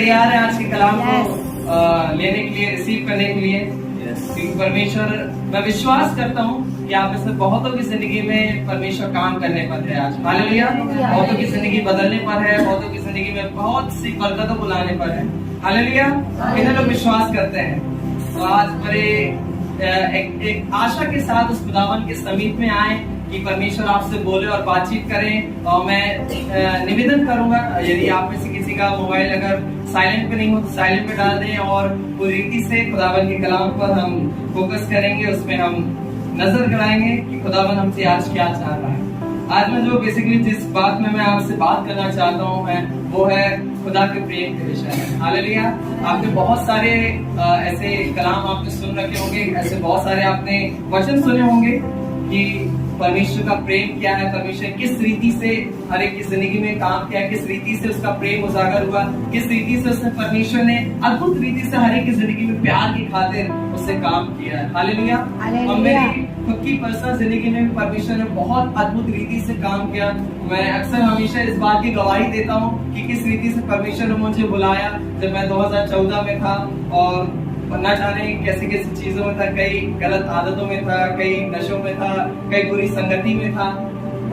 तैयार हैं आज के कलाम को लेने के लिए, रिसीव करने के लिए? क्योंकि परमेश्वर, मैं विश्वास करता हूँ कि आप इसमें बहुतों की जिंदगी में परमेश्वर काम करने पर है आज। हालेलुया। बहुतों की जिंदगी बदलने पर है, बहुतों की जिंदगी में बहुत सी बरकतों को लाने पर है। हालेलुया। इन्हें लोग विश्वास करते हैं। तो आज बड़े एक आशा के साथ उस खुदावन के समीप में आए कि परमेश्वर आपसे बोले और बातचीत करें। और मैं निवेदन करूंगा, यदि आप में से किसी का मोबाइल अगर साइलेंट पे नहीं हो तो साइलेंट पे डाल दें और पूरी रीति से खुदावन के कलाम पर हम फोकस करेंगे, उसमें हम नजर कराएंगे कि खुदावन हमसे आज क्या चाह रहा है। आज मैं जो बेसिकली जिस बात में मैं आपसे बात करना चाहता हूँ वो है खुदा के प्रेम के विषय में। हालेलुया। आपने बहुत सारे ऐसे कलाम आपने सुन रखे होंगे, ऐसे बहुत सारे आपने वचन सुने होंगे कि परमेश्वर का प्रेम क्या है, परमेश्वर किस रीति से हर एक की जिंदगी में काम किया, किस रीति से उसका प्रेम उजागर हुआ, किस रीति से उसने परमेश्वर ने अद्भुत रीति से हर एक की जिंदगी में प्यार की खातिर उससे काम किया है। हालेलुया। और मेरी खुद की पर्सनल जिंदगी में परमेश्वर ने बहुत अद्भुत रीति से काम किया। मैं अक्सर हमेशा इस बात की गवाही देता हूँ कि किस रीति से परमेश्वर ने मुझे बुलाया जब मैं 2014 में था और ना जाने कैसी कैसी चीजों में था, कई गलत आदतों में था, कई नशों में था, कई बुरी संगति में था।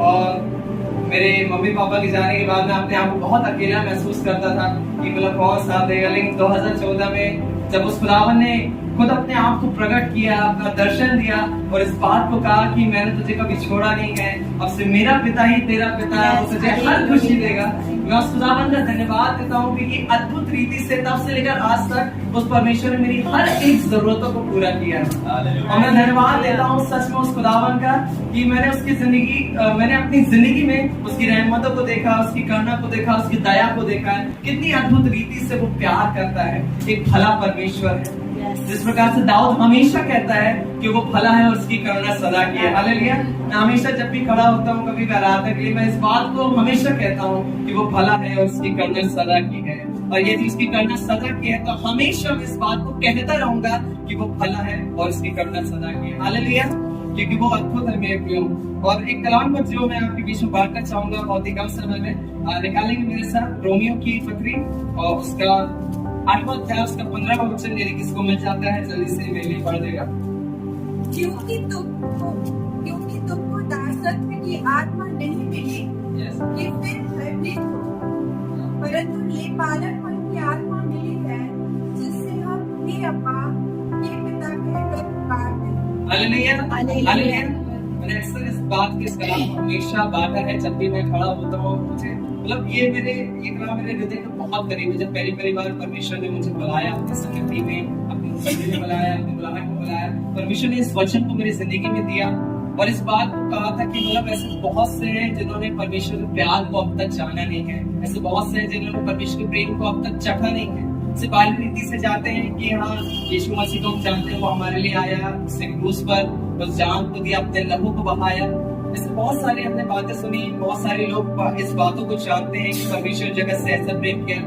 और मेरे मम्मी पापा के जाने के बाद मैं अपने आप को बहुत अकेला महसूस करता था कि मतलब कौन साथ देगा। लेकिन 2014 में जब उस खुदावन ने खुद अपने आप को प्रकट किया, अपना दर्शन दिया और इस बात को कहा कि मैंने तुझे कभी छोड़ा नहीं है, अब से मेरा पिता ही तेरा पिता है, वो तुझे हर खुशी देगा। मैं उस खुदावन का धन्यवाद देता हूँ कि अद्भुत रीति से तब से लेकर आज तक उस परमेश्वर ने मेरी हर एक जरूरतों को पूरा किया है। और मैं धन्यवाद देता हूँ सच में उस खुदावन का कि मैंने उसकी जिंदगी, मैंने अपनी जिंदगी में उसकी रहमतों को देखा, उसकी करुणा को देखा, उसकी दया को देखा है, कितनी अद्भुत रीति से वो प्यार करता है। एक भला परमेश्वर है। जिस प्रकार से दाऊद हमेशा कहता है कि वो भला है और उसकी करुणा सदा की है। हालेलुया। मैं हमेशा जब भी खड़ा होता हूँ कभी भी आराधना के लिए, मैं इस बात को हमेशा कहता हूँ कि वो भला है और उसकी करुणा सदा की है। और यदि उसकी करुणा सदा की है तो हमेशा मैं इस बात को कहता रहूंगा कि वो भला है और उसकी करुणा सदा की है। हालेलुया। क्योंकि वो अद्भुत है मेरे प्रियो। और एक कलाम पर जो मैं आपके बीच में बांटना चाहूंगा बहुत ही कम समय में, निकालेंगे मेरे साथ रोमियो की पत्री और उसका 8वां अध्याय, उसका 15वां वचन। यदि किसको मिल जाता है जल्दी से मेरे लिए पढ़ देगा। क्योंकि तुमको दासत्व की आत्मा नहीं मिली कि फिर भयभीत हो, परंतु लेपालकपन की आत्मा मिली है जिससे हम हे अब्बा, हे पिता कहकर पुकारते हैं। हालेलुया। हालेलुया। मैंने अक्सर इस बात के, इस कलाम को हमेशा बांटा है जब भी मैं खड़ा होता हूँ। मुझे मतलब ये कलाम मेरे हृदय के बहुत करीब है। जब पहली बार परमेश्वर ने मुझे बुलाया अपनी संगति में, अपनी जिंदगी में बुलाया, अपनी बुलाहट में बुलाया, परमेश्वर ने इस वचन को मेरी जिंदगी में दिया और इस बात को कहा था कि मतलब ऐसे बहुत से हैं जिन्होंने परमेश्वर के प्यार को अब तक जाना नहीं है, ऐसे बहुत से हैं जिन्होंने परमेश्वर के प्रेम को अब तक चखा नहीं है। सिर्फ बाहरी रीति से जाते हैं कि हाँ यीशु मसीह को हम जानते हैं, वो हमारे लिए आया, उसने क्रूस पर उस जान को दिया, अपने लहू को बहाया। ऐसे बहुत सारे हमने बातें सुनी, बहुत सारे लोग इस बातों को जानते हैं कि परमेश्वर जगत से ऐसा प्रेम किया,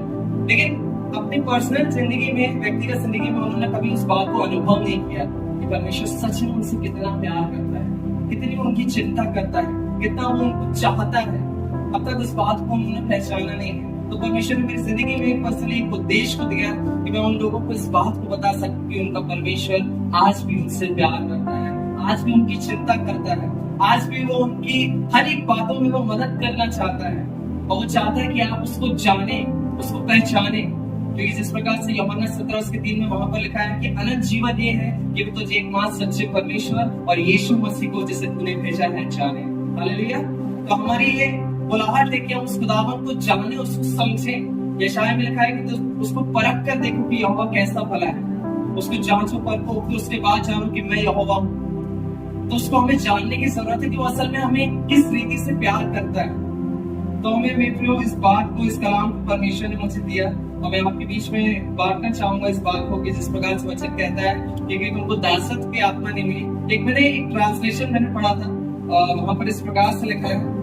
लेकिन अपनी पर्सनल जिंदगी में, व्यक्तिगत जिंदगी में उन्होंने कभी उस बात को अनुभव नहीं किया कि परमेश्वर सच में उनसे कितना प्यार करता है, कितनी उनकी चिंता करता है, कितना वो उनको चाहता है। अब तक उस बात को उन्होंने पहचाना नहीं है। तो परमेश्वर ने मेरी जिंदगी में एक पर्सनली एक उद्देश्य को दिया कि मैं उन लोगों को इस बात को बता सकूं कि उनका परमेश्वर आज भी उनसे प्यार करता है, आज भी उनकी चिंता करता है, आज भी वो उनकी हर एक बातों में वो मदद करना चाहता है और वो चाहता है कि आप उसको जाने, उसको पहचाने। क्योंकि जिस प्रकार से यूहन्ना 17:3 में वहां पर लिखा है कि अनंत जीवन ये है कि वो तुझे एकमात्र सच्चे परमेश्वर और यीशु मसीह को जिसे तूने भेजा है जाने। हालेलुया। तो हमारी ये बुलाहट है कि हम उस खुदावन को जाने, उसको समझे। यशायाह में लिखा है कि तो उसको परख कर देखो कि यहोवा कैसा भला है, उसको जांचो परखो, फिर उसके बाद जानो कि मैं यहोवा हूँ। तो उसको हमें जानने की जरूरत है कि वो असल में हमें किस रीति से प्यार करता है। तो हमें मेरे इस बात को, इस कलाम को परमेश्वर ने मुझे दिया और मैं आपके बीच में बांटना चाहूंगा इस बात को कि जिस प्रकार से वचन कहता है कि तुमको दासत्व की आत्मा नहीं मिली। एक ट्रांसलेशन मैंने पढ़ा था, वहां पर इस प्रकार से लिखा है,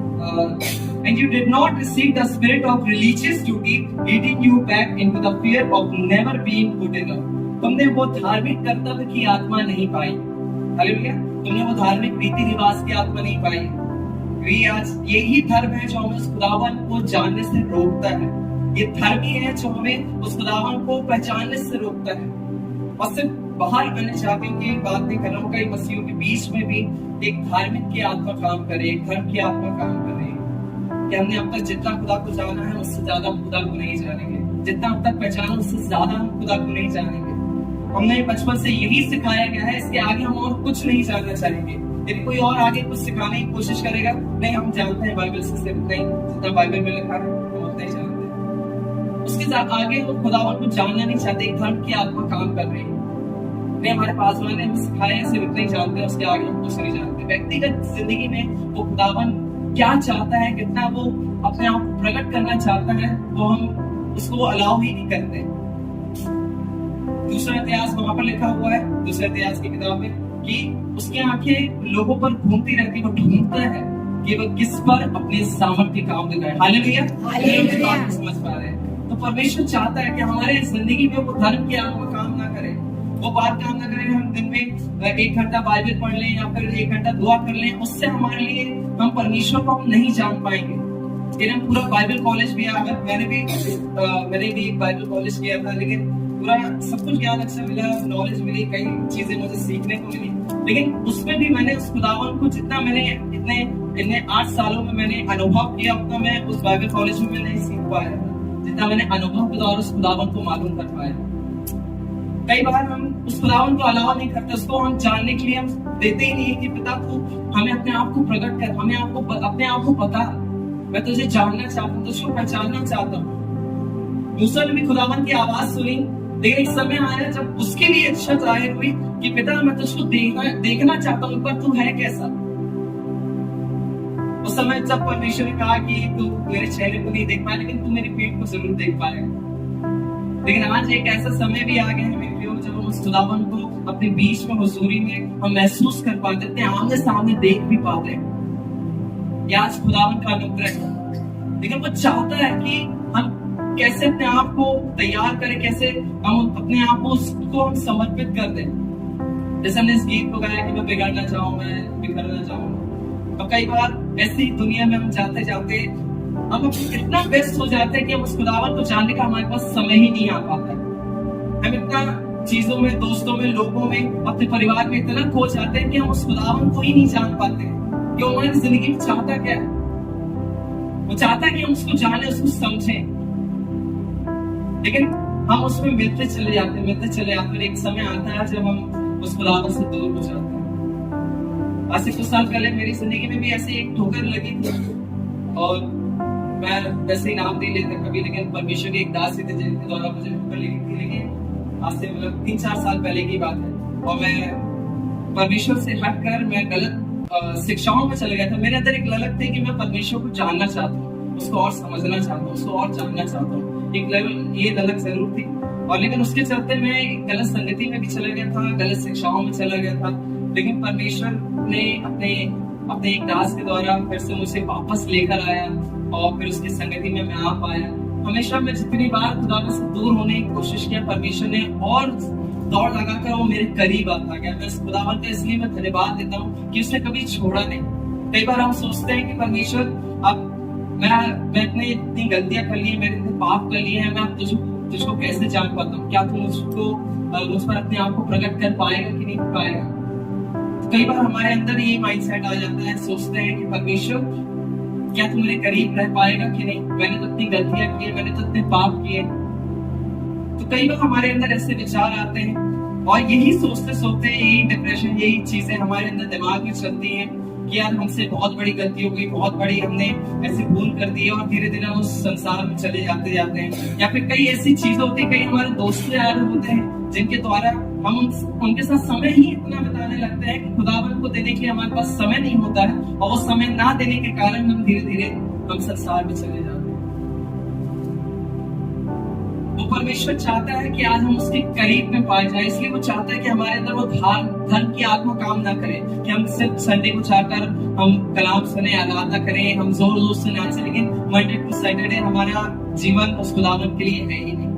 and you did not receive the spirit of religious duty leading you back into the fear of never being good enough। तुमने वो धार्मिक कर्तव्य की आत्मा नहीं पाई। हालेलुया। तुमने वो धार्मिक रीति रिवाज की आत्मा नहीं पाई। आज यही धर्म है जो हमें उस खुदावन को जानने से रोकता है। ये धर्म ही है जो हमें उस खुदावन को पहचानने से रोकता है। और सिर्फ बाहर अन्य जातियों की बात नहीं कर रहा हूँ, कई मसीहों के बीच में भी एक धार्मिक की आत्मा काम करे, एक धर्म की आत्मा काम करे कि हमने अब तक जितना खुदा को जाना है उससे ज्यादा खुदा को नहीं जानेंगे, जितना अब तक पहचाना उससे ज्यादा हम खुदा को नहीं जानेंगे। हमने बचपन से यही सिखाया गया है, इसके आगे हम और कुछ नहीं जानना चाहेंगे। यदि कोई और आगे कुछ सिखाने की कोशिश करेगा, नहीं हम जानते हैं बाइबल से सिर्फ नहीं, जितना बाइबल में लिखा है हम उतना ही जानते हैं। उसके साथ आगे वो खुदावन को जानना नहीं चाहते, एक धर्म की आत्मा काम कर रही है। नहीं हमारे पास वाले हमें सिखाया है, सिर्फ इतना ही जानते हैं, उसके आगे हम कुछ नहीं जानते। व्यक्तिगत जिंदगी में वो खुदावन क्या चाहता है, कितना वो अपने आप प्रकट करना चाहता है, वो हम उसको अलाउ ही नहीं करते। दूसरा इतिहास वहां पर लिखा हुआ है, दूसरे इतिहास की किताब में, कि उसकी आंखें लोगों पर घूमती रहती, वो ढूंढता है कि वो किस पर अपने सामर्थ्य काम दिखाए। हालेलुया, समझ पा रहे हैं? तो परमेश्वर चाहता है कि हमारे जिंदगी में वो धर्म की आत्मा काम ना करे, वो बात काम ना करें। हम दिन में 1 घंटा बाइबल पढ़ लें या फिर 1 घंटा दुआ कर लें, उससे हमारे लिए हम परमेश्वर को हम नहीं जान पाएंगे। लेकिन पूरा बाइबल कॉलेज भी अगर मैंने भी बाइबल कॉलेज किया था, लेकिन पूरा सब कुछ ज्ञान अच्छा मिला, नॉलेज मिली, कई चीजें मुझे सीखने को मिली, लेकिन उसमें भी मैंने उस खुदावन को जितना मैंने इतने 8 सालों में मैंने अनुभव किया, उतना मैं उस बाइबल कॉलेज में नहीं सीख पाया, जितना मैंने अनुभव के द्वारा उस खुदावन को मालूम कर पाया। कई बार हम उस खुदावन को अलाउ नहीं करते, उसको हम जानने के लिए हम देते ही नहीं है कि पिता को हमें अपने आप को प्रकट कर, हमें अपने आप को बता, मैं तुझे जानना चाहता हूँ, तुझको पहचानना चाहता हूँ। मूसा ने भी खुदावन की आवाज सुनी, लेकिन एक समय आया जब उसके लिए इच्छा जाहिर हुई कि पिता मैं तुझको देखना चाहता हूँ, पर तू है कैसा। उस समय जब परमेश्वर ने कहा कि तू मेरे चेहरे को नहीं देख पाया, लेकिन तू मेरी पीठ को जरूर देख पाएगा। लेकिन आज एक ऐसा समय भी आ गया है जब हम उस खुदावन को अपने बीच में हुजूरी में हम महसूस कर पाते, अपने आमने सामने देख भी पाते हैं। ये आज खुदावन का अनुग्रह है। लेकिन वो चाहता है कि हम कैसे अपने आप को तैयार करें, कैसे हम अपने आप को उसको हम समर्पित कर दें। जैसे हमने इस गीत को गाया कि मैं बिगड़ना चाहूँ, मैं बिखरना चाहूँ। और कई बार ऐसी दुनिया में हम जाते जाते हम इतना व्यस्त हो जाते हैं कि हम उस खुदावन को जानने का हमारे पास समय ही नहीं आ पाता है। हम इतना चीजों में, दोस्तों में, लोगों में, अपने परिवार में इतना खो जाते हैं कि हम उस खुदावन को ही नहीं जान पाते कि वो हमारी जिंदगी में चाहता क्या है। वो चाहता है कि हम उसको जाने, उसको समझें, लेकिन हम उसमें मिलते चले जाते हैं। एक समय आता है जब हम उस खुदावन से दूर हो जाते हैं। आज से कुछ साल पहले मेरी जिंदगी में भी ऐसी एक ठोकर लगी थी, और मैं वैसे ही नाम दे लेते कभी, लेकिन परमेश्वर की एक दास थी जिनके द्वारा मुझे ठोकर लगी थी। लेकिन आज से मतलब 3-4 साल पहले की बात है, और मैं परमेश्वर से हटकर मैं गलत शिक्षाओं में चले गया था। मेरे अंदर एक ललक थी कि मैं परमेश्वर को जानना चाहता हूँ, उसको और समझना चाहता हूँ, उसको और जानना चाहता हूँ। एक लेवल ये ललक जरूर थी, और लेकिन उसके चलते मैं गलत संगति में भी चला गया था, गलत शिक्षाओं में चला गया था। लेकिन परमेश्वर ने अपने एक दास के द्वारा फिर से मुझे वापस लेकर आया, और फिर उसकी संगति में मैं आ पाया। हमेशा मैं जितनी बार खुदा से दूर होने की कोशिश किया, परमेश्वर ने और दौड़ लगाकर वो मेरे करीब आता गया। मैं खुदावन का इसलिए मैं धन्यवाद देता हूँ कि उसने कभी छोड़ा नहीं। कई बार हम सोचते हैं कि परमेश्वर अब मैं इतनी गलतियां कर ली है, मैंने इतने पाप कर लिए हैं, मैं तुझको कैसे जान पाता हूँ, क्या तू मुझ पर अपने आप को प्रकट कर पाएगा कि नहीं पाएगा। कई बार हमारे अंदर ये माइंडसेट आ जाता है, सोचते हैं कि परमेश्वर क्या तू मेरे करीब रह पाएगा कि नहीं, मैंने तो इतनी गलतियां की है, मैंने तो इतने पाप किए। तो कई बार हमारे अंदर ऐसे विचार आते हैं, और यही सोचते यही डिप्रेशन, यही चीजें हमारे अंदर दिमाग में चलती हैं कि यार हमसे बहुत बड़ी गलती हो गई, बहुत बड़ी हमने ऐसी भूल कर दी है, और धीरे धीरे हम उस संसार में चले जाते हैं। या फिर कई ऐसी चीजें होती है, कई हमारे दोस्त यार होते हैं जिनके द्वारा हम उनके साथ समय ही इतना बिताने लगते हैं कि खुदावन को देने के लिए हमारे पास समय नहीं होता है, और वो समय ना देने के कारण हम धीरे धीरे हम संसार में चले जाते हैं। वो परमेश्वर चाहता है कि आज हम उसके करीब में पाए जाए, इसलिए वो चाहता है कि हमारे अंदर वो धर्म की आत्मा काम ना करे, कि हम सिर्फ संडे को चाहकर हम कलाम सुने, आराधना करें, हम जोर जोर से नाचे, लेकिन मंडे टू सैटरडे हमारा जीवन उस खुदावन के लिए है ही नहीं।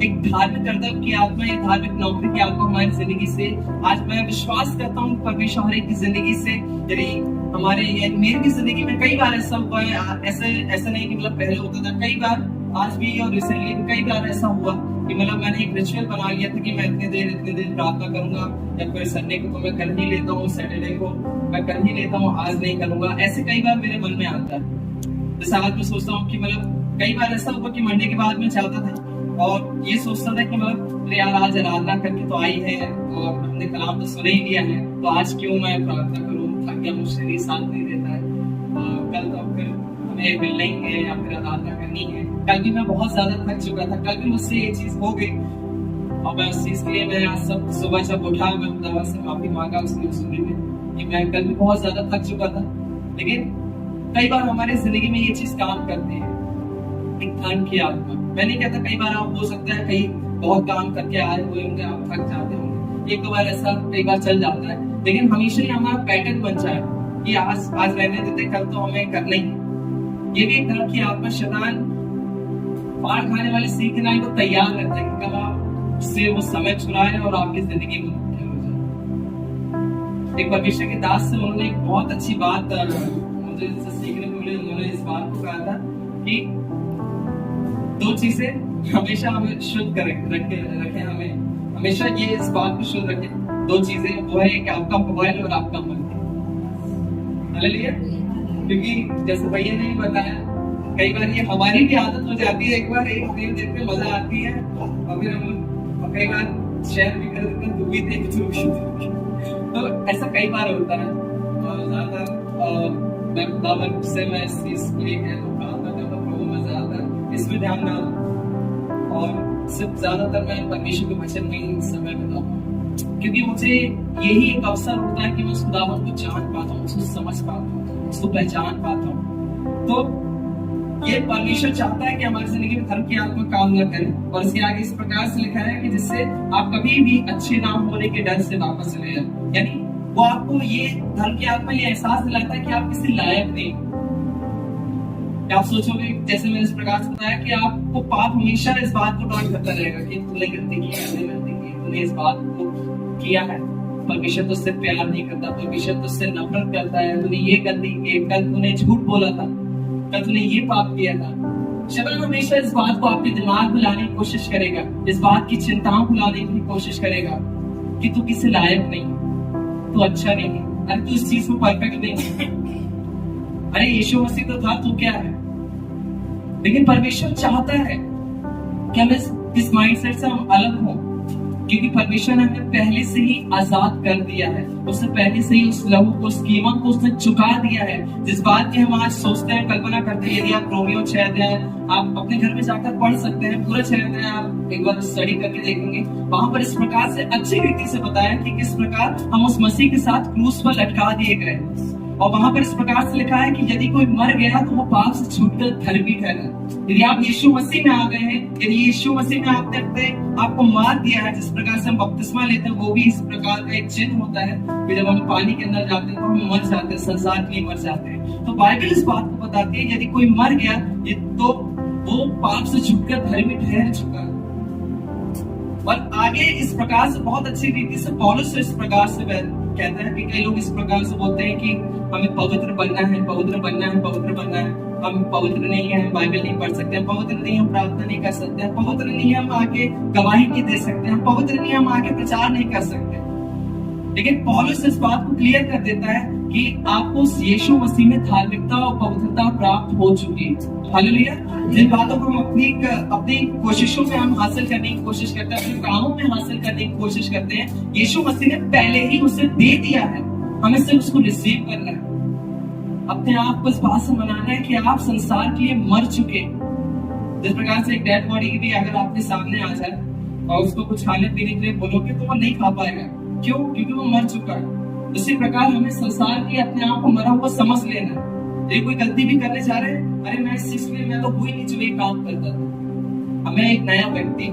एक धार्मिक कर्तव्य की आत्मा, एक धार्मिक नौकरी की आत्मा हमारी जिंदगी से, आज मैं विश्वास करता हूँ परमेश्वर हर एक की जिंदगी से, यदि हमारे मेरी जिंदगी में कई बार ऐसा हुआ है, ऐसे नहीं कि मतलब पहले होता था, कई बार आज भी और रिसेंटली कई बार ऐसा हुआ कि मतलब मैंने एक रिचुअल बना लिया था कि मैं इतने देर प्रार्थना करूंगा, या फिर संडे को तो मैं कर ही लेता हूँ, सैटरडे को मैं कर ही लेता हूँ, आज नहीं करूंगा। ऐसे कई बार मेरे मन में आता है। जैसे आज मैं सोचता हूँ कि मतलब कई बार ऐसा हुआ कि मंडे के बाद में चाहता था और ये सोचता था कि मतलब यार आज आराधना करके तो आई है और हमने कलाम तो सुन ही लिया है, तो आज क्यों मैं प्रार्थना करूँ, थक गया, मुझे शरीर साथ नहीं देता है, कल तो फिर हमें मिलना ही है या फिर आराधना करनी है। कल भी मैं बहुत ज्यादा थक चुका था, कल भी मुझसे ये चीज हो गई और मैं उस चीज के लिए मैं आज सब सुबह जब उठा मैं खुदा से माफी मांगा उसके सुनने में कि मैं कल भी बहुत ज्यादा थक चुका था। लेकिन कई बार हमारी जिंदगी में ये चीज काम करती है, एक धन की आत्मा। मैं नहीं कहता कई बार आप हो सकता है कहीं बहुत काम करके आए हुए होंगे, आप थक जाते होंगे, एक दो बार ऐसा कई बार चल जाता है, लेकिन हमेशा ही हमारा पैटर्न बन जाए कि आज रहने देते, कल तो हमें करना ही। ये भी एक तरह की आत्मा शैतान पार खाने वाले सीखने को तैयार रहता है कि कल आप से वो समय चुराए और आपकी जिंदगी में हो जाए। एक परमेश्वर के दास से उन्होंने एक बहुत अच्छी बात मुझे सीखने को मिली। उन्होंने इस बात को कहा था कि दो चीजें हमेशा हमें शुद्ध रखे हमें हमेशा ये इस बात को शुद्ध रखे। दो चीजें वो है कि आपका मोबाइल और आपका मन। हालेलुया। क्योंकि जैसे भैया ने बताया कई बार ये हमारी भी आदत हो जाती है, एक बार एक रील देखने मजा आती है और फिर हम कई बार शेयर भी कर देते हैं, तू भी देख तू भी देख। तो ऐसा कई बार होता है और ज्यादातर मैं खुदावन से मैं इस चीज के लिए प्रार्थना करता हूँ, प्रभु मजा आता है इसमें ध्यान डालो और सिर्फ ज्यादातर मैं परमेश्वर के वचन में समय बिताता हूँ, क्योंकि मुझे यही एक अवसर होता है कि मैं उस खुदावन को जान पाता हूँ, उसको समझ पाता हूँ, उसको पहचान पाता हूँ। तो ये परमेश्वर चाहता है कि हमारी जिंदगी में धर्म की आत्मा काम न करे, और इसके आगे इस प्रकार से लिखा है कि जिससे आप कभी भी अच्छे ना होने के डर से वापस चले जाए। यानी वो आपको ये धर्म की आत्मा ये एहसास दिलाता है कि आप किसी लायक नहीं। आप सोचोगे जैसे मैंने इस प्रकार से बताया कि आपको पाप हमेशा इस बात को टॉन्ट करता रहेगा कि तूने गलती की है, तूने इस बात को किया है, परमेश्वर तुझसे प्यार नहीं करता, परमेश्वर तुझसे नफरत करता है, तूने ये गलती की, कल तूने झूठ बोला था, कल तूने ये पाप किया था। शैतान हमेशा इस बात को आपके दिमाग में लाने की कोशिश करेगा, इस बात की चिंताओं को लाने की कोशिश करेगा कि तू किसी लायक नहीं, तू अच्छा नहीं, अरे तू इस चीज में परफेक्ट नहीं, अरे यीशु मसीह तो था, तू क्या है। लेकिन परमेश्वर चाहता है कि हम इस माइंडसेट से हम अलग हों, क्योंकि परमेश्वर ने हमें पहले से ही आजाद कर दिया है, उसने पहले से ही उस लहू को, उस कीमत को उसने चुका दिया है। जिस बात की हम आज सोचते हैं, कल्पना करते हैं, यदि आप रोमियो 6 अध्याय आप अपने घर में जाकर पढ़ सकते हैं, पूरा 6 अध्याय आप एक बार स्टडी करके देखेंगे, वहां पर इस प्रकार से अच्छी रीति से बताया कि किस प्रकार हम उस मसीह के साथ क्रूस पर लटका दिए गए। और वहां पर इस प्रकार से लिखा है कि यदि कोई मर गया तो वो पाप से छूटकर धर्मी ठहरा। यदि आप यीशु मसीह में आ गए हैं, यदि यीशु मसीह में आपने अपने आपको मार दिया है, जिस प्रकार से हम बपतिस्मा लेते हैं वो भी इस प्रकार का एक चिन्ह होता है कि जब हम पानी के अंदर जाते हैं तो हम मर जाते हैं, संसार के लिए मर जाते हैं। तो बाइबल इस बात को बताती है यदि कोई मर गया तो वो पाप से छूटकर धर्मी ठहर चुका। और आगे इस प्रकार से बहुत अच्छी रीति से पौलुस इस प्रकार से कहता है कि कई लोग इस प्रकार से बोलते हैं कि हमें पवित्र बनना है, पवित्र बनना है, पवित्र बनना है। हम पवित्र नहीं है, हम बाइबल नहीं पढ़ सकते, हम पवित्र नहीं, हम प्रार्थना नहीं कर सकते, हम पवित्र नहीं, हम आके गवाही नहीं दे सकते, हम पवित्र नहीं, हम आके प्रचार नहीं कर सकते। लेकिन पौलुस इस बात को क्लियर कर देता है कि आपको यीशु मसीह में धार्मिकता और पवित्रता प्राप्त हो चुकी है। हालेलुया। जिन बातों को हम अपनी कोशिशों में हम हासिल करने की कोशिश करते हैं, अपने कामों में हासिल करने की कोशिश करते हैं, यीशु मसीह ने पहले ही उसे दे दिया है, हमें सिर्फ उसको रिसीव करना है। अपने आप को इस बात से मनाना है कि आप संसार के लिए मर चुके। जिस प्रकार से एक डेड बॉडी भी अगर आपके सामने आ जाए और उसको कुछ खाने पीने के लिए बोलोगे तो वो नहीं खा पाएगा। क्यों? क्योंकि वो मर चुका है। इसी प्रकार हमें संसार के अपने आप को मरा हुआ समझ लेना है। यदि कोई गलती भी करने जा रहे हैं, अरे मैं इस चीज में मैं तो हुई नहीं जो ये काम करता था। हमें एक नया व्यक्ति,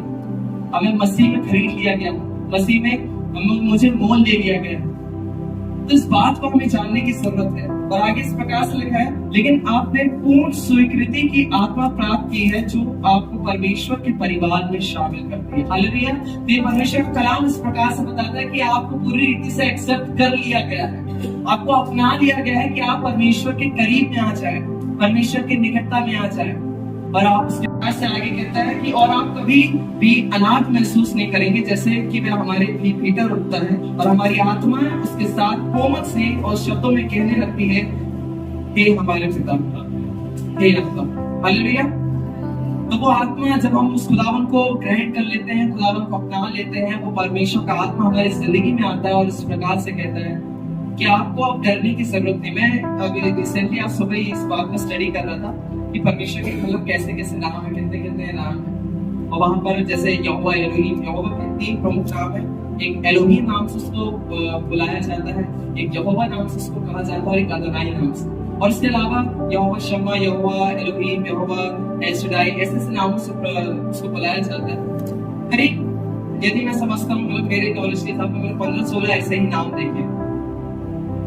हमें मसीह में खरीद लिया गया, मसीह में मुझे मोल ले लिया गया। तो इस बात को हमें जानने की जरूरत है। और आगे इस प्रकार से लिखा है, लेकिन आपने पूर्ण स्वीकृति की आत्मा प्राप्त की है जो आपको परमेश्वर के परिवार में शामिल करती है। हालेलुया। तो परमेश्वर का कलाम इस प्रकार से बताता है कि आपको पूरी रीति से एक्सेप्ट कर लिया गया है, आपको अपना लिया गया है कि आप परमेश्वर के करीब में आ जाए, परमेश्वर की निकटता में आ जाए। और आप उसके बाद से आगे कहता है कि और आप कभी भी अनाथ महसूस नहीं करेंगे, जैसे कि वह हमारे लिए भीतर उठता है और हमारी आत्मा उसके साथ कोमल से और शब्दों में कहने लगती है, हे हमारे पिता, हे रब्बा। हालेलुया। तो वो आत्मा जब हम उस खुदावन को ग्रहण कर लेते हैं, खुदावन को अपना लेते हैं, वो परमेश्वर का आत्मा हमारी जिंदगी में आता है और इस प्रकार से कहता है कि आपको अब डरने की जरूरत नहीं। मैं अभी रिसेंटली आज सुबह ही इस बात में स्टडी कर रहा था कि परमेश्वर के मतलब कैसे कैसे नाम है, कितने कितने नाम है। और वहां पर जैसे यहोवा, एलोहीम, यहोवा के 3 प्रमुख नाम है। एक एलोहीम नाम से उसको बुलाया जाता है, एक यहोवा नाम से उसको कहा जाता है और एक अदोनाई नाम से। और इसके अलावा यहोवा शम्मा, यहोवा एलोहीम, यहोवा एल शडाई, ऐसे नामों से उसको बुलाया जाता है। हर एक, यदि मैं समझता हूँ, मतलब मेरे नॉलेज के हिसाब में 15-16 ऐसे ही नाम देखे।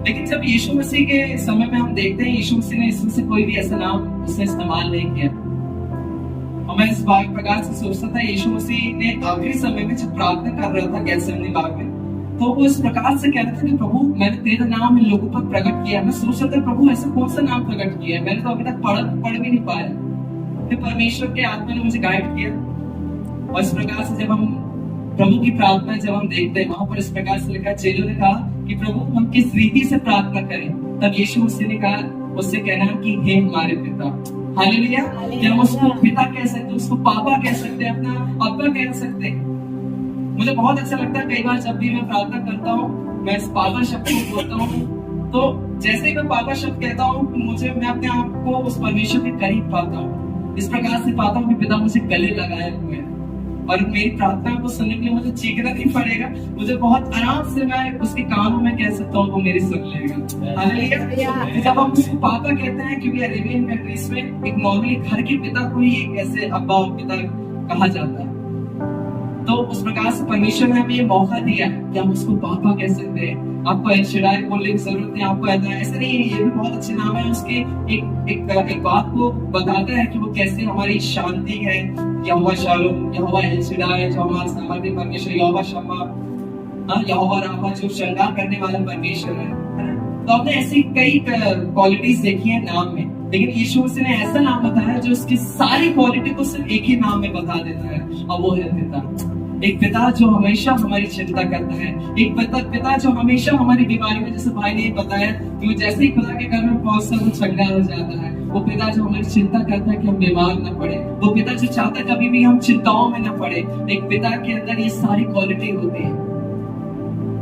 लेकिन जब यीशु मसीह के समय में हम देखते हैं, यीशु मसीह ने इसमें से कोई भी ऐसा नाम उसने इस्तेमाल नहीं किया। और मैं इस प्रकार से सोचता था, यीशु मसीह ने आखिरी समय में जब प्रार्थना कर रहा था गेत्सेमनी बाग में, तो वो इस प्रकार से कह रहा था कि प्रभु मैंने तेरा नाम इन लोगों पर प्रकट किया। मैं सोच रहा था प्रभु ऐसा कौन सा नाम प्रकट किया है, मैंने तो अभी तक पढ़ भी नहीं पाया। फिर परमेश्वर के आत्मा ने मुझे गाइड किया और इस प्रकार से जब हम प्रभु की प्रार्थना जब हम देखते हैं, वहां पर इस प्रकार से लिखा, चेलों ने कहा कि प्रभु हम किस रीति से प्रार्थना करें। तब यीशु मसीह ने कहा, उससे कहना कि हे हमारे पिता। हालेलुया। क्या हम उसको पिता कह सकते, उसको पापा कह सकते, अपना अब्बा कह सकते। मुझे बहुत अच्छा लगता है, कई बार जब भी मैं प्रार्थना करता हूँ, मैं इस पापा शब्द को बोलता हूँ, तो जैसे ही मैं पापा शब्द कहता हूँ, मैं अपने आप को उस परमेश्वर के करीब पाता हूँ। इस प्रकार से पाता हूँ कि पिता मुझे गले लगाए हुए हैं और मेरी प्रार्थना को सुनने के लिए मुझे चीखना नहीं पड़ेगा, मुझे बहुत आराम से मैं उसके कानों में कह सकता हूँ, वो मेरी सुन लेगा। हालेलुया। जब हम उसको पापा कहते हैं, क्योंकि अरेबियन कंट्रीज में एक नॉर्मली घर के पिता को ही एक ऐसे अब्बा और पिता कहा जाता है। तो उस प्रकार से परमेश्वर ने हमें ये मौका दिया कि हम उसको पापा कह सकते हैं। आपको एल शडाई बोलने की जरूरत नहीं, आपको ऐसा नहीं है, ये भी बहुत अच्छे नाम है। उसके एक बात को बताता है कि वो कैसे हमारी शांति है। यहोवा शालोम, यहोवा एल शडाई जो हमारा सामर्थ्य परमेश्वर, यहोवा शम्मा, यहोवा राफा जो श्रृंगार करने वाला परमेश्वर है। तो हमने ऐसी कई क्वालिटीज देखी है नाम में, लेकिन यीशु मसीह ने ऐसा नाम बताया जो उसकी सारी क्वालिटी को सिर्फ एक ही नाम में बता देता है, और वो है पिता। एक पिता जो हमेशा हमारी चिंता करता है, एक पिता जो हमेशा हमारी बीमारी में, जैसे भाई ने बताया कि वो जैसे ही खुदा के घर में पहुंचता है वो चंगा हो जाता है। वो पिता जो हमारी चिंता करता है कि हम बीमार न पड़े, वो पिता जो चाहता है कभी भी हम चिंताओं में न पड़े। एक पिता के अंदर ये सारी क्वालिटी होती है।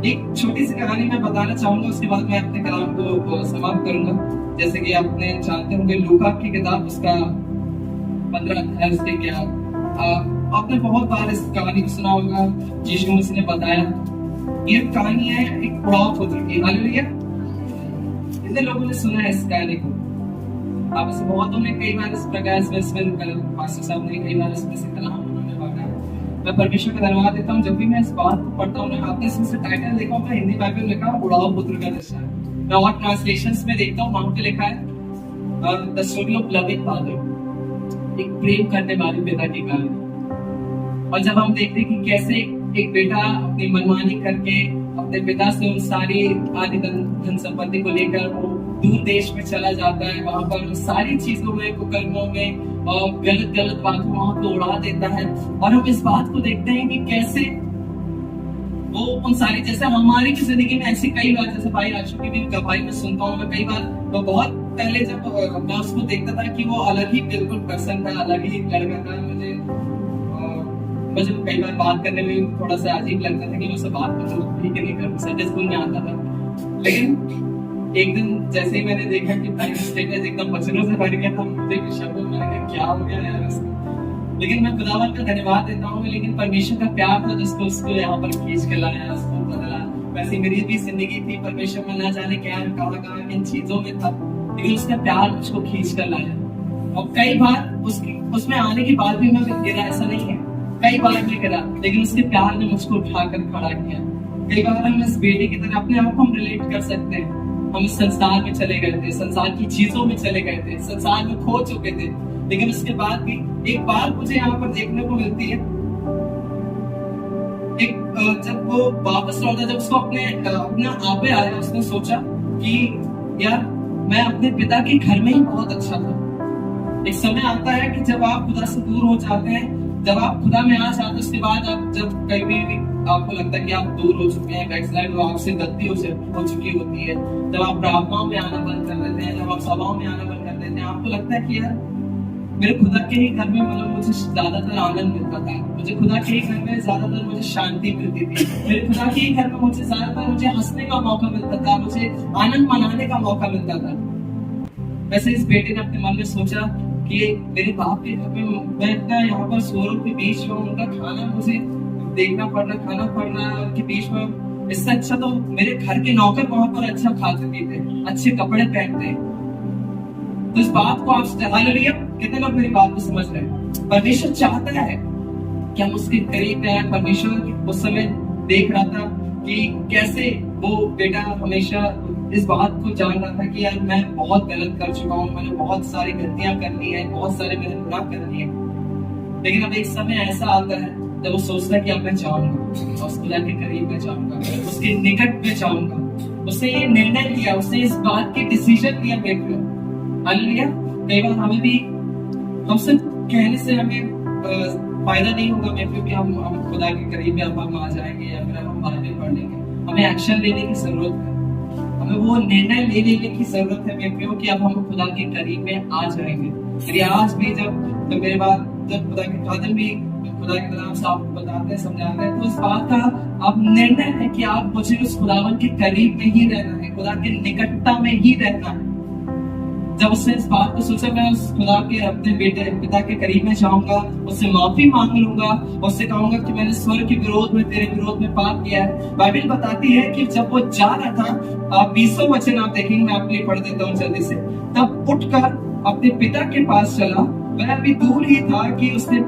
एक छोटी सी कहानी मैं बताना चाहूंगा, उसके बाद मैं अपने कलाम को समाप्त करूंगा। जैसे कि आपने जानते होंगे लूका की किताब, उसका 15 अध्याय, उसके क्या आपने बहुत बार इस कहानी को सुना होगा। यीशु मसीह ने बताया, ये कहानी है एक उड़ाव पुत्र की। हालेलुया। कितने लोगों ने सुना है इस कहानी को? आप इसे बहुतों ने कई बार इस प्रकार से पास्टर साहब ने कई बार इसमें से कलाम उन्होंने बांटा है। मैं परमेश्वर का धन्यवाद देता हूँ, जब भी मैं इस बात को पढ़ता हूँ ना, आपने इसमें से टाइटल देखा होगा, हिंदी बाइबल में लिखा उड़ाव पुत्र का दशा। मैं और ट्रांसलेशंस में देखता हूँ, वहां पे लिखा है the story of loving father, एक प्रेम करने वाले पिता की कहानी। और जब हम देखते हैं कि कैसे एक बेटा अपनी मनमानी करके अपने पिता से उन सारी आदि धन संपत्ति को लेकर वो दूर देश में चला जाता है, वहां पर सारी चीजों में, कुकर्मों में और गलत बातों वहां पे उड़ा देता है। और हम इस बात को देखते हैं कि कैसे वो उन सारी, जैसे हमारी भी जिंदगी में ऐसी कई बार, जैसे भाई आशु की भी गवाही में सुनता हूँ मैं कई बार, तो बहुत पहले जब मैं उसको देखता था कि वो अलग ही बिल्कुल पर्सन था, अलग ही लड़का था, मुझे कई बार बात करने में थोड़ा सा अजीब लगता था कि मैं उससे बात करूँ ठीक है नहीं करूँ, सच स्कूल में आता था। लेकिन एक दिन जैसे ही मैंने देखा कि टाइम स्टेटस एकदम बचनों से भर गया था, मुझे शब्दों में मैंने क्या हो गया यार उसको। लेकिन मैं खुदावन का धन्यवाद देता हूँ, लेकिन परमेश्वर का प्यार था जिसको उसको यहाँ पर खींच के लाया, उसको बदला। वैसे मेरी भी जिंदगी थी, परमेश्वर में ना जाने क्या कहाँ किन चीजों में था, लेकिन उसका प्यार मुझको खींच कर लाया। और कई बार उसमें आने के बाद भी मैं गिरा, ऐसा नहीं है, कई बार मैं गिरा, लेकिन उसके प्यार ने मुझको उठाकर खड़ा किया। कई बार हम इस बेटे की तरह अपने आप को हम रिलेट कर सकते हैं। हम इस संसार में चले गए थे, संसार की चीजों में चले गए थे, संसार में खो चुके थे, लेकिन उसके बाद भी एक बात मुझे यहाँ पर देखने को मिलती है, जब वो वापस लौटा, जब उसको अपना आपे आया, उसने सोचा कि यार मैं अपने पिता के घर में ही बहुत अच्छा था, एक समय आता है कि जब आप खुदा से दूर हो जाते हैं, जब आप खुदा में आ जाते हैं, उसके बाद आप जब कभी भी आपको लगता है कि आप दूर हो चुके हैं, बैकस्लाइड हो, आपसे गलती हो चुकी होती है, जब आप प्रार्थनाओं में आना बंद कर देते हैं, जब आप सभाओं में आना बंद कर देते हैं, आपको लगता है कि यार मेरे खुदा के ही घर में मतलब मुझे ज्यादातर आनंद मिलता था, मुझे खुदा के ही घर में ज्यादातर मुझे शांति मिलती थी, मेरे खुदा के ही घर में मुझे ज्यादातर मुझे हंसने का मौका मिलता था, मुझे आनंद मनाने का मौका मिलता था। वैसे इस बेटे ने अपने मन में सोचा कि मेरे बाप के घर में मैं इतना यहाँ पर शोरों के बीच में उनका खाना मुझे देखना पड़ रहा, खाना पड़ रहा है उनके बीच में, इससे अच्छा तो मेरे घर के नौकर वहां पर अच्छा खाते पीते, अच्छे कपड़े पहनते। तो इस बात को आप हालेलुया, कितने लोग मेरी बात को समझ रहे हैं? परमेश्वर चाहता है कि हम उसके करीब हैं। परमेश्वर उस समय देख रहा था कि कैसे वो बेटा हमेशा इस बात को जान रहा था कि यार मैं बहुत गलत कर चुका हूँ, मैंने बहुत सारी गलतियां करनी है, बहुत सारे मैंने गुनाह करनी है। लेकिन अब एक समय ऐसा आता है जब वो सोचता है कि अब मैं जाऊंगा, उस खुदा के करीब में जाऊंगा, उसके निकट में जाऊंगा। उसने ये निर्णय लिया, उसने इस बात की डिसीजन लिया। हालेलुया। कई बार हमें भी हमसे कहने से हमें फायदा नहीं होगा, क्योंकि हम खुदा के करीब में अब हम आ जाएंगे या फिर हम बाइबल पढ़ लेंगे। हमें एक्शन लेने की जरूरत है, हमें वो निर्णय ले लेने की जरूरत है क्योंकि अब हम खुदा के करीब में आ जाएंगे। यदि आज भी जब तो मेरे बाद जब खुदा के खादिम भी खुदा के नाम से आपको बताते हैं, समझाते हैं, तो इस बात का आप निर्णय है कि आप मुझे उस खुदावन के करीब में ही रहना है, खुदा के निकटता में ही रहना है। जब उसने इस बात को सोचा मैं उस खुदा के अपने बेटे पिता के करीब में जाऊंगा, उससे माफी मांग लूंगा, उससे कहूंगा कि मैंने स्वर्ग के विरोध में तेरे विरोध में पाप किया है। बाइबल बताती है कि जब वो जा रहा था, आप 20वां वचन आप देखेंगे, मैं आपके लिए पढ़ देता हूँ जल्दी से। तब उठकर अपने पिता के पास चला, वह अभी दूर ही था कि उसके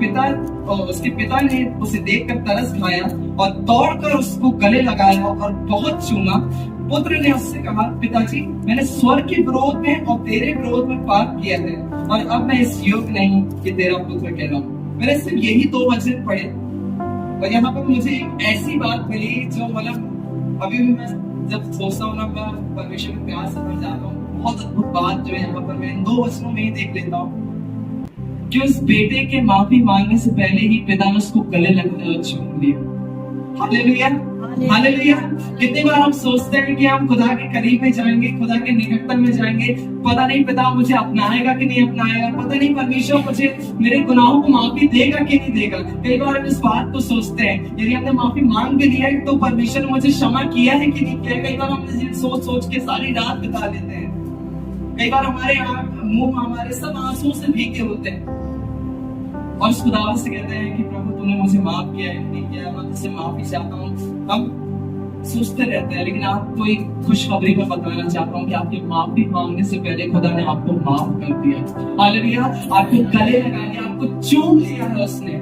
पिता ने उसे देखकर तरस खाया और दौड़कर उसको गले लगाया और बहुत चूमा। पुत्र ने उससे कहा, पिताजी मैंने स्वर्ग के विरोध में और तेरे विरोध में पाप किया है और अब मैं इस योग्य नहीं कि तेरा पुत्र कहलाऊं। मैंने सिर्फ यही 2 वचन पढ़े और यहाँ पर मुझे ऐसी बात मिली जो मतलब अभी भी मैं जब सोचता हूँ ना, मैं परमेश्वर के प्यार से भर जाता हूँ। बहुत अद्भुत बात जो है यहाँ पर मैं इन 2 वचनों में ही देख लेता हूँ कि उस बेटे के माफी मांगने से पहले ही पिता ने उसको गले लगने और चूम लिया। Hallelujah, hallelujah. कितनी बार हम सोचते हैं कि हम खुदा के करीब में जाएंगे, खुदा के निकटतम में जाएंगे, पता नहीं पिता मुझे अपनाएगा कि नहीं अपनाएगा, पता नहीं परमेश्वर मुझे मेरे गुनाहों को माफी देगा कि नहीं देगा। कई बार हम इस बात को सोचते हैं, यदि हमने माफी मांग भी लिया है तो परमेश्वर ने मुझे क्षमा किया है कि नहीं किया। कई बार हम सोच के सारी रात बिता लेते हैं। कई बार हमारे मुंह हमारे सब आंसुओं से भीगे होते हैं और उस खुदावंत से कहते हैं कि प्रभु तूने मुझे माफ किया है, नहीं किया, मैं तुझसे माफी चाहता हूँ। हम सोचते रहते हैं, लेकिन आपको एक खुशखबरी में बताना चाहता हूँ कि आपके माफी मांगने से पहले खुदा ने आपको माफ कर दिया। हालेलुया, आपको गले लगा लिया, आपको चूम लिया है उसने।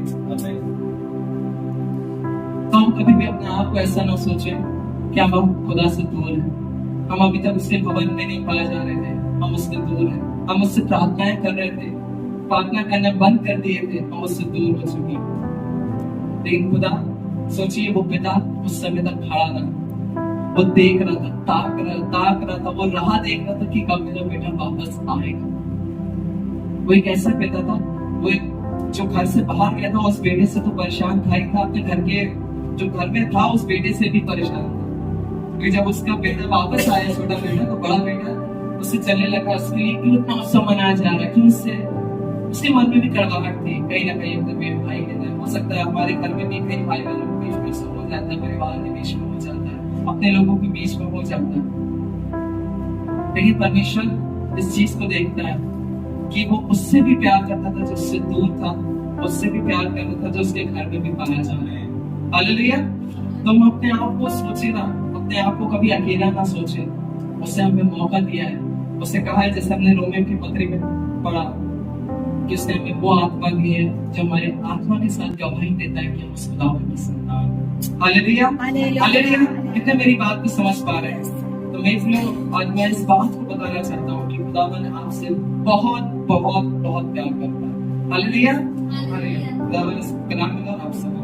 तो हम कभी भी अपने आप को ऐसा ना सोचें कि हम खुदा से दूर हैं, हम अभी तक उसके भवन में नहीं पाए जा रहे थे, हम उससे दूर हैं, हम उससे प्रार्थनाएं कर रहे थे, प्रार्थना करना बंद कर दिए थे, हम उससे दूर हो चुके। लेकिन खुदा सोचिए, वो पिता उस समय तक खड़ा रहा, वो देख रहा था, ताक रहा था, वो राह देख रहा था कि कब मेरा बेटा वापस आएगा। वो एक ऐसा पिता था, वो एक जो घर से बाहर गया था, उस बेटे से तो परेशान था ही था, अपने घर के जो घर में था उस बेटे से भी परेशान था। क्योंकि जब उसका बेटा वापस आया, छोटा बेटा, तो बड़ा बेटा उससे चलने लगा, उसके लिए क्यों इतना उत्सव मनाया जा रहा है, क्यों उसके मन में भी कड़वाहट थी कहीं ना कहीं। अपने भाई के अंदर हो सकता है, हमारे घर में भी कई भाई बहनों के बीच में सब हो जाता है, परिवार के बीच में हो जाता है, अपने लोगों के बीच में हो जाता है। लेकिन परमेश्वर इस चीज को देखता है कि वो उससे भी प्यार करता था जो उससे दूर था, उससे भी प्यार करता था जो उसके घर में भी पाया जा रहा है। हालेलुया। तुम अपने आप को सोचे ना, अपने आप को कभी अकेला ना सोचे। उसने हमें मौका दिया है, उसने कहा है, जैसे हमने रोमियो की पत्री में पढ़ा कि उसने हमें वो आत्मा दी है जो हमारे आत्मा के साथ गवाही देता है कि हम उस खुदावन की संतान। Hallelujah, hallelujah. कितने मेरी बात को समझ पा रहे हैं? तो आज मैं इस बात को बताना चाहता हूँ कि खुदावन आपसे बहुत बहुत बहुत प्यार करता है। हालेलुया, खुदावन इस कलाम में आप सब